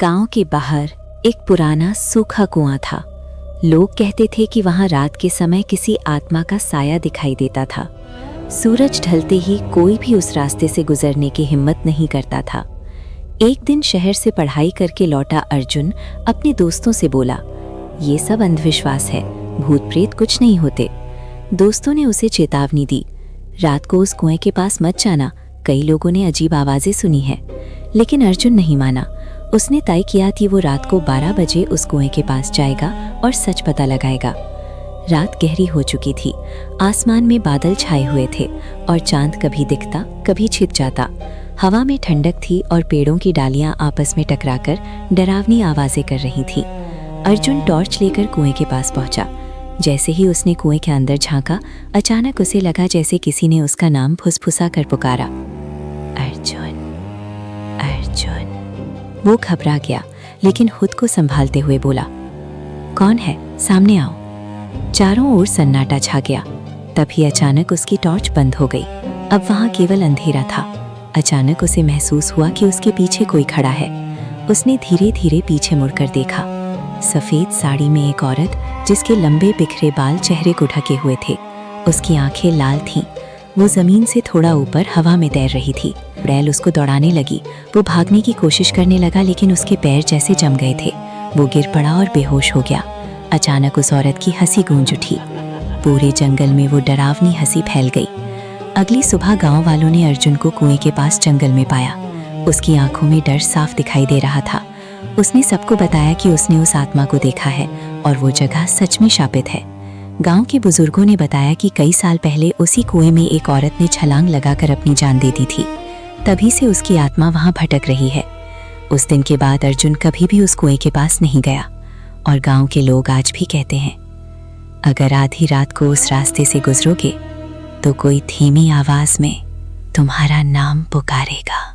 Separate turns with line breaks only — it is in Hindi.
गांव के बाहर एक पुराना सूखा कुआं था। लोग कहते थे कि वहां रात के समय किसी आत्मा का साया दिखाई देता था। सूरज ढलते ही कोई भी उस रास्ते से गुजरने की हिम्मत नहीं करता था। एक दिन शहर से पढ़ाई करके लौटा अर्जुन अपने दोस्तों से बोला, ये सब अंधविश्वास है, भूत प्रेत कुछ नहीं होते। दोस्तों ने उसे चेतावनी दी, रात को उस कुएं के पास मत जाना, कई लोगों ने अजीब आवाजें सुनी है। लेकिन अर्जुन नहीं माना। उसने तय किया कि वो रात को 12 बजे उस कुएं के पास जाएगा और सच पता लगाएगा। रात गहरी हो चुकी थी, आसमान में बादल छाए हुए थे और चांद कभी दिखता कभी छिप जाता। हवा में ठंडक थी और पेड़ों की डालियां आपस में टकराकर डरावनी आवाजें कर रही थीं। अर्जुन टॉर्च लेकर कुएं के पास पहुंचा। जैसे ही उसने कुएं के अंदर झांका, अचानक उसे लगा जैसे किसी ने उसका नाम फुसफुसा कर पुकारा, अर्जुन, अर्जुन। वो घबरा गया, लेकिन खुद को संभालते हुए बोला, कौन है, सामने आओ। चारों ओर सन्नाटा छा गया। तभी अचानक उसकी टॉर्च बंद हो गई। अब वहां केवल अंधेरा था। अचानक उसे महसूस हुआ कि उसके पीछे कोई खड़ा है। उसने धीरे धीरे पीछे मुड़कर देखा। सफेद साड़ी में एक औरत, जिसके लंबे बिखरे बाल चेहरे को ढके हुए थे। उसकी आंखें लाल थीं। वो जमीन से थोड़ा ऊपर हवा में तैर रही थी। बैल उसको दौड़ाने लगी। वो भागने की कोशिश करने लगा, लेकिन उसके पैर जैसे जम गए थे। वो गिर पड़ा और बेहोश हो गया। अचानक उस औरत की हंसी गूंज उठी। पूरे जंगल में वो डरावनी हंसी फैल गई। अगली सुबह गांव वालों ने अर्जुन को कुएं के पास जंगल में पाया। उसकी आंखों में डर साफ दिखाई दे रहा था। उसने सबको बताया कि उसने उस आत्मा को देखा है और वो जगह सच में शापित है। गांव के बुजुर्गों ने बताया कि कई साल पहले उसी कुएं में एक औरत ने छलांग लगाकर अपनी जान दे दी थी। तभी से उसकी आत्मा वहां भटक रही है। उस दिन के बाद अर्जुन कभी भी उस कुएं के पास नहीं गया। और गांव के लोग आज भी कहते हैं, अगर आधी रात को उस रास्ते से गुजरोगे तो कोई धीमी आवाज में तुम्हारा नाम पुकारेगा।